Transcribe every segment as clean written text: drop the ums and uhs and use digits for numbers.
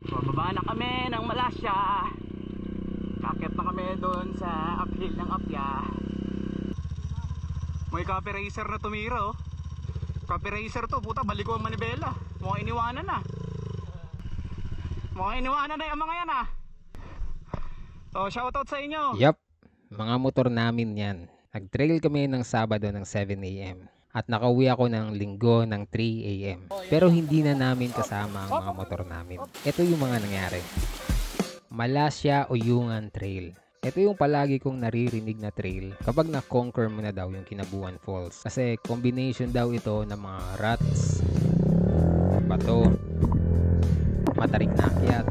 Bababa na kami ng Malasya. Kakit na kami doon sa uphill ng Apia. May copy racer na tumira oh. Copy racer to, puta, balik ko ang manibela. Mukhang iniwanan na. Mukhang iniwanan na yung mga yan ah. So shoutout sa inyo. Yup, mga motor namin yan. Nag-trail kami ng Sabado ng 7 AM. At nakauwi ako ng Linggo ng 3 AM. Pero hindi na namin kasama ang mga motor namin. Ito yung mga nangyari. Malasya Uyungan Trail. Ito yung palagi kong naririnig na trail kapag na-conquer mo na daw yung Kinabuan Falls. Kasi combination daw ito ng mga ruts, bato, matarik na akyat,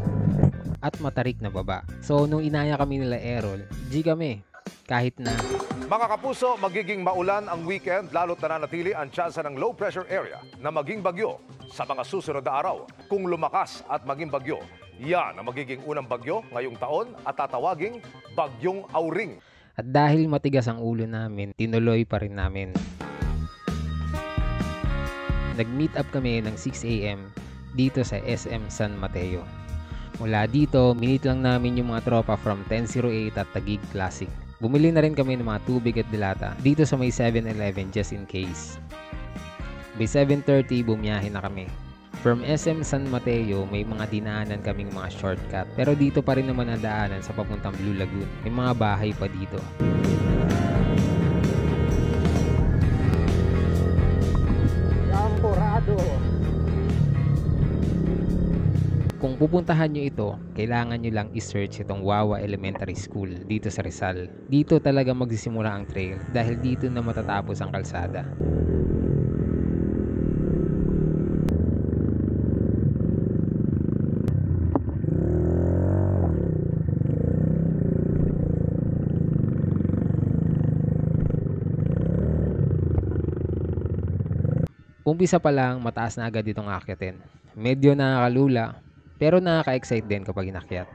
at matarik na baba. So nung inaya kami nila Errol, G kami. Kahit na mga kapuso, magiging maulan ang weekend lalo't nananatili ang tsansa ng low pressure area na maging bagyo sa mga susunod na araw. Kung lumakas at maging bagyo, yan ang magiging unang bagyo ngayong taon at tatawaging Bagyong Auring. At dahil matigas ang ulo namin, tinuloy pa rin namin. Nag-meet up kami ng 6 AM dito sa SM San Mateo. Mula dito, minute lang namin yung mga tropa from 1008 at Taguig Classic. Bumili na rin kami ng mga tubig at dilata dito sa may 7-Eleven just in case. By 7:30, bumiyahe na kami. From SM San Mateo, may mga dinaanan kaming mga shortcut. Pero dito pa rin naman ang daanan sa papuntang Blue Lagoon. May mga bahay pa dito. Lamporado. Kung pupuntahan nyo ito, kailangan nyo lang i-search itong Wawa Elementary School dito sa Rizal. Dito talaga magsisimula ang trail dahil dito na matatapos ang kalsada. Umpisa pa lang, mataas na agad itong akyatin. Medyo nakakalula, pero nakaka-excite din kapag inakyat.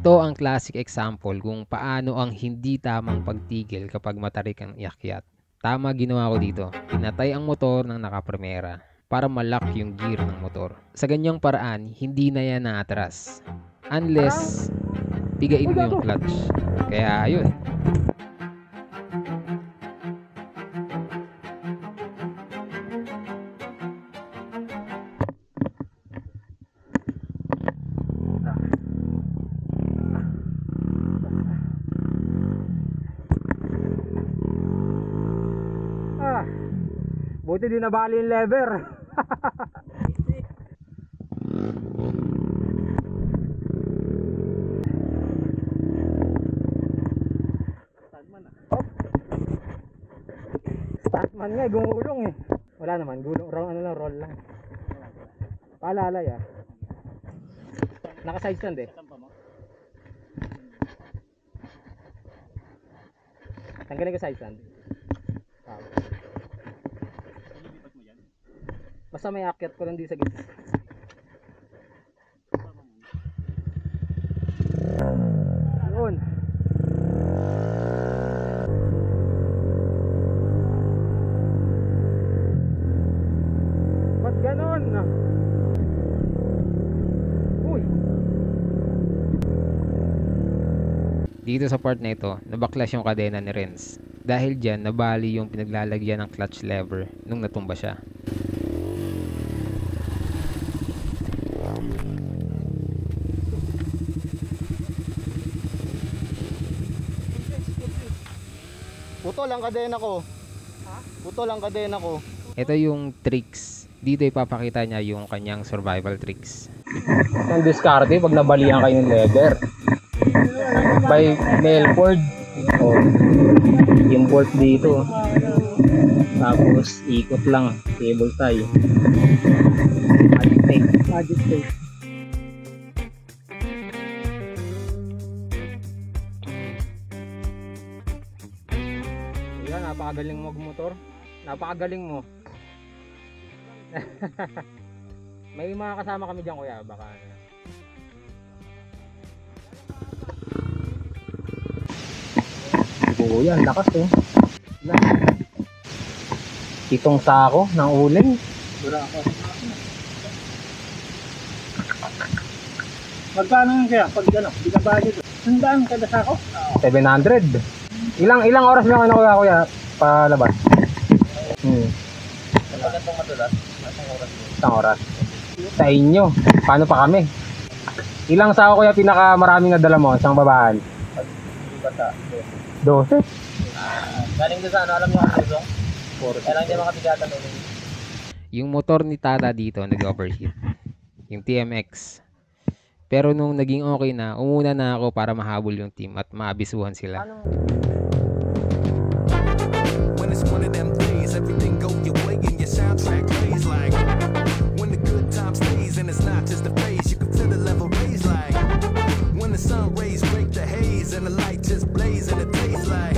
Ito ang classic example kung paano ang hindi tamang pagtigil kapag matarik ang iakyat. Tama ginawa ko dito. Pinatay ang motor ng nakaprimera para ma-lock yung gear ng motor. Sa ganyang paraan, hindi na yan naatras. Unless, pigain mo yung clutch. Kaya ayun. Buti di nabali yung lever. Startman nga, gumulong eh. Wala naman, gulong, roll lang. Paalalay ah. Naka-side stand eh. Tanggalin ko side stand. Basta may akyat ko lang di sa gitna. Yun. Ba't ganon? Uy. Dito sa part na ito, nabaklas yung kadena ni Renz. Dahil dyan, nabali yung pinaglalagyan ng clutch lever nung natumba siya. Putol ang kadena ko. Ha? Putol ang kadena ko. Ito yung tricks. Dito ipapakita niya yung kanyang survival tricks. Ang diskarte pag nabalihan kayo ng lever. By Melford. Oh. Yung bolt dito. Tapos ikot lang. Cable tie. Magic tape. Magic tape. Kuya, napakagaling mo magmotor. Napakagaling mo. May mga kasama kami dyan, kuya. Baka kuya, ang lakas eh. Itong sako ng uling. Magkano yun kaya? Pag ano, binabudget. Sandaan kada sako? 700. Ilang oras nyo kayo kuya palabas? Kapag itong matulas, Isang oras. Sa inyo. Paano pa kami? Ilang sako kuya pinakamaraming nadala mo? Isang babaan? bata. 12. Galing doon sa ano, alam niyo ang puso? Kaya lang hindi makapigatan ulit. Yung motor ni Tata dito nag-overheat. Yung TMX. Pero nung naging okay na, umuna na ako para mahabol yung team at maabisuhan sila. When it's one of them days, everything go your way and your soundtrack plays like when the good time stays and it's not just a phase, you can feel the level raise like when the sun rays break the haze and the light just blaze and it tastes like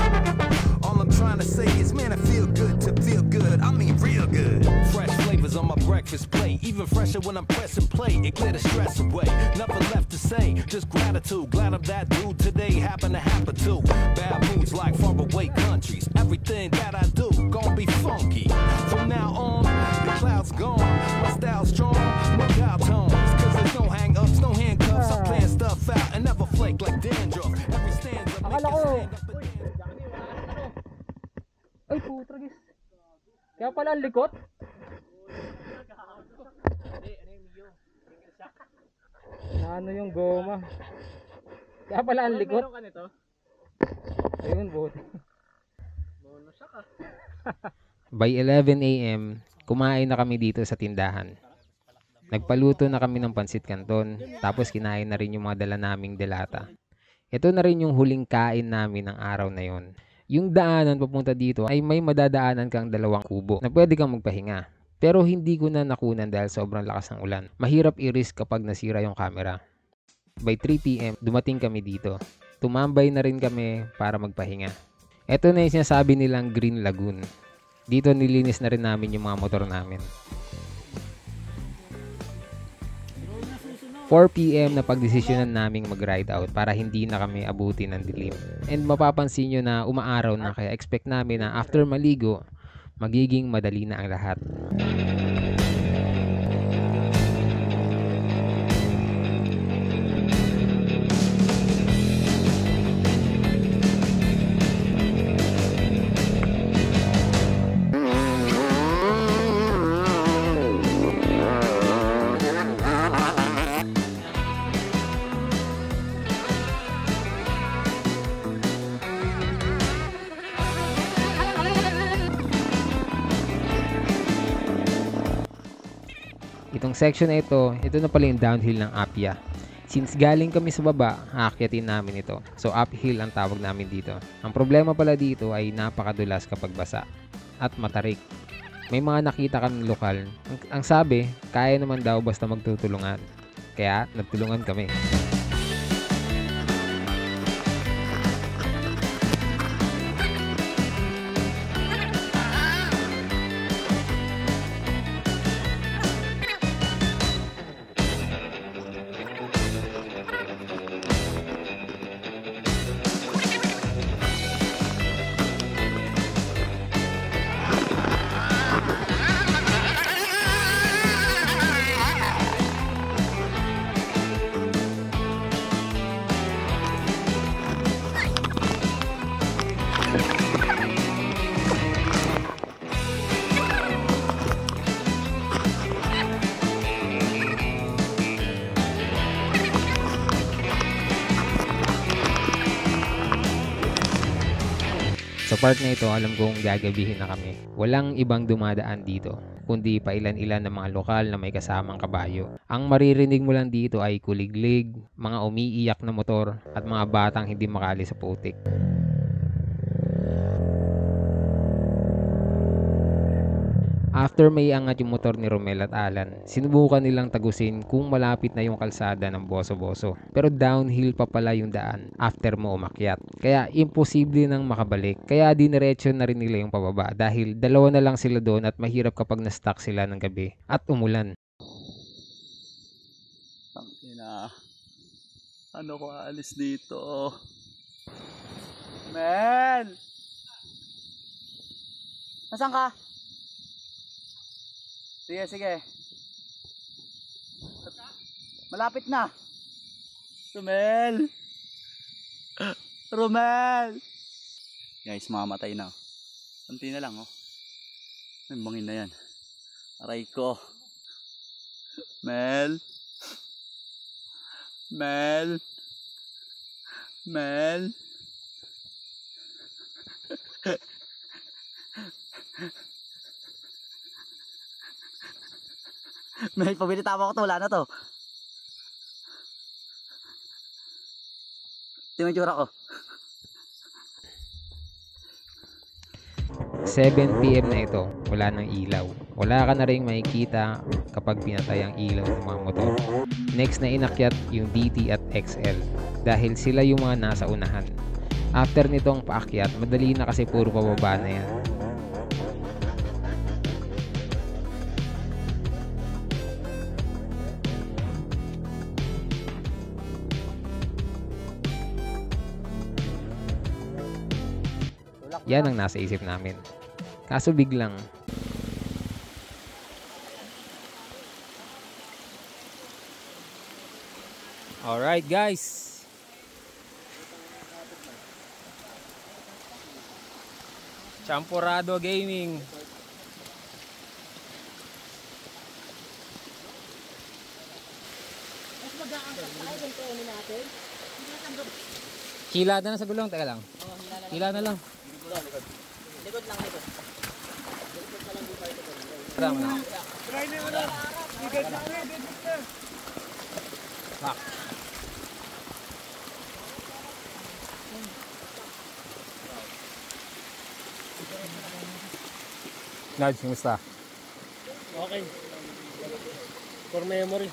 all I'm trying to say is man, I feel good to feel good, I mean real good. Fresh flavors on my breakfast plate, even fresher when I'm pressing play, it clear the stress away, nothing left to say, just gratitude, glad I'm that dude today, happen to happen too, bad moods like faraway countries, everything that I do gon' be funky, from now on, the cloud's gone, my style's strong, no cow tones, cause there's no hang-ups, no handcuffs, I plan stuff out and never flake like dandruff, every stanza make Akala us ko. stand up again. Ay putragis. Kaya pala ang likot. Na ano yung goma. Kaya pala ang likot. Meron ka nito? Ayun buti. Bonus ka. By 11 AM, kumain na kami dito sa tindahan. Nagpaluto na kami ng pansit canton, tapos kinain na rin yung mga dala naming delata. Ito na rin yung huling kain namin ng araw na yon. Yung daanan papunta dito ay may madadaanan kang 2 kubo na pwede kang magpahinga. Pero hindi ko na nakunan dahil sobrang lakas ng ulan. Mahirap i-risk kapag nasira yung camera. By 3 PM, dumating kami dito. Tumambay na rin kami para magpahinga. Ito na yung sinasabi nilang Green Lagoon. Dito nilinis na rin namin yung mga motor namin. 4 PM na pagdesisyonan naming mag-ride out para hindi na kami abutin ng dilim. And mapapansin nyo na umaaraw na kaya expect namin na after maligo, magiging madali na ang lahat. Itong section na ito na pala yung downhill ng Apia. Since galing kami sa baba, aakyatin namin ito. So uphill ang tawag namin dito. Ang problema pala dito ay napakadulas kapag basa at matarik. May mga nakita kaming lokal. Ang sabi, kaya naman daw basta magtutulungan. Kaya nagtulungan kami. Sa part na ito, alam kong gagabihin na kami. Walang ibang dumadaan dito, kundi pailan-ilan ng mga lokal na may kasamang kabayo. Ang maririnig mo lang dito ay kuliglig, mga umiiyak na motor, at mga batang hindi makali sa putik. After may angat yung motor ni Romel at Alan, sinubukan nilang tagusin kung malapit na yung kalsada ng Boso-Boso. Pero downhill pa pala yung daan after mo umakyat. Kaya imposible nang makabalik. Kaya diniretso na rin nila yung pababa dahil dalawa na lang sila doon at mahirap kapag na-stuck sila ng gabi at umulan. Tangina. Ano ko aalis dito? Men! Nasaan ka? Sige. Malapit na. Romel! Guys, mamamatay na. Kunti na lang, oh. May bangin na yan. Aray ko. Mel! May pabilitama ko to, wala na to. Tingnan yung tsura ko. 7 PM na ito, wala nang ilaw. Wala ka na rin makikita kapag pinatay ang ilaw ng mga motor. Next na inakyat yung DT at XL dahil sila yung mga nasa unahan. After nitong paakyat, madali na kasi puro pababa na yan. Yan ang nasa isip namin. Kaso biglang Alright guys. Champurado Gaming. Hila na sa gulong, teka lang. Hila na lang. Likod lang. Tama na. Back. Nudge, kumusta? Okay. For memory.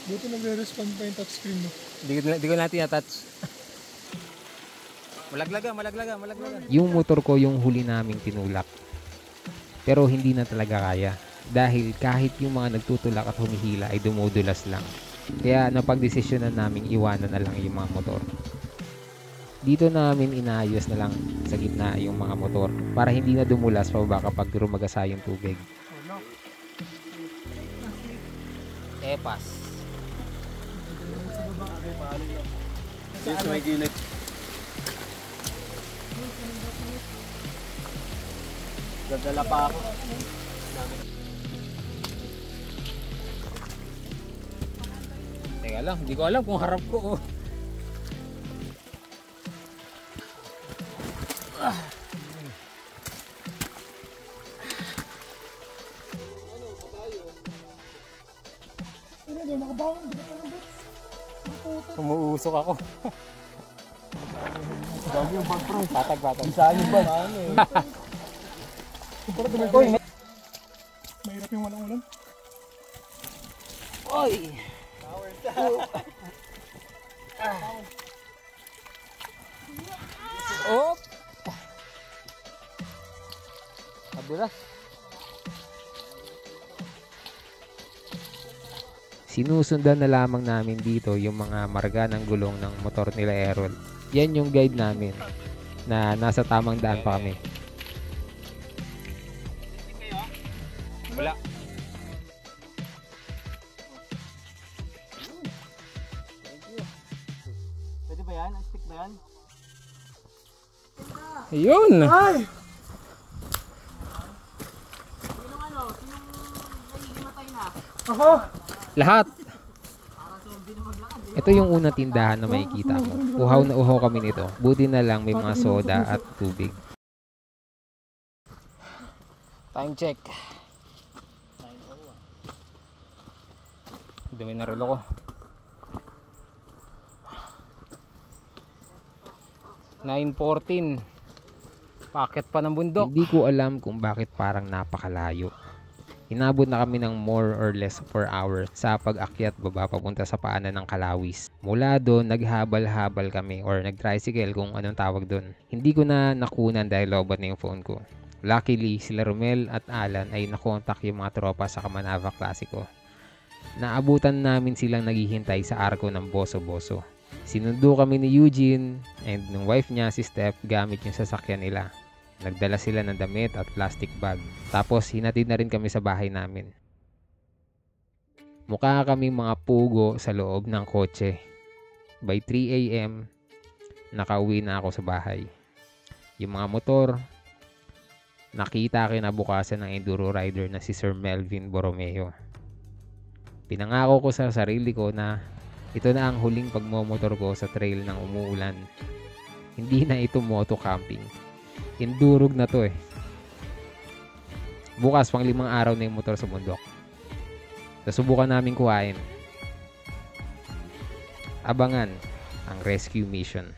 Buti nagre-respond pa yung touchscreen mo. Di ko natin na-touch. Malaglaga. yung motor ko yung huli naming tinulak. Pero hindi na talaga kaya. Dahil kahit yung mga nagtutulak at humihila ay dumudulas lang. Kaya napagdesisyonan naming iwanan na lang yung mga motor. Dito namin inaayos na lang sa gitna yung mga motor para hindi na dumulas pababa kapag rumagasa yung tubig. Epas. Dito may gilid. Dadala pa ako. Teka lang, hindi ko alam kung harap ko. Umuusok ako. Dami yung bag, bro. Patag. Saan yung bag? Mahirap yung walang ulan. Oy! Oh! Madulas. Sinusundan na lamang namin dito yung mga marga ng gulong ng motor nila Errol. Yan yung guide namin na nasa tamang daan pa kami. Wala. Pwede ba yan? Stick ba yan? Ayun! Ay! Ako! Lahat! Ito yung unang tindahan na makikita mo. Uhaw na uhaw kami nito. Buti na lang may mga soda at tubig. Time check. Dumi na relo ko. Paket pa ng bundok. Hindi ko alam kung bakit parang napakalayo. Inabot na kami ng more or less 4 hours sa pag-akyat baba papunta sa paanan ng Kalawis. Mula doon, naghabal-habal kami or nag-tricycle kung anong tawag doon. Hindi ko na nakunan dahil lobat na yung phone ko. Luckily, sila Romel at Alan ay nakontak yung mga tropa sa Kamanava Classico. Naabutan namin silang naghihintay sa arko ng Boso-Boso. Sinundo kami ni Eugene and ng wife niya si Steph gamit yung sasakyan nila. Nagdala sila ng damit at plastic bag. Tapos hinatid na rin kami sa bahay namin. Mukha kaming mga pugo sa loob ng kotse. By 3 AM, nakauwi na ako sa bahay. Yung mga motor, nakita kinabukasan ng enduro rider na si Sir Melvin Borromeo. Pinangako ko sa sarili ko na ito na ang huling pagmomotor ko sa trail ng umuulan. Hindi na ito moto camping. Endurog na to eh. Bukas pang 5 araw na yung motor sa bundok. Nasubukan namin kuhain. Abangan ang rescue mission.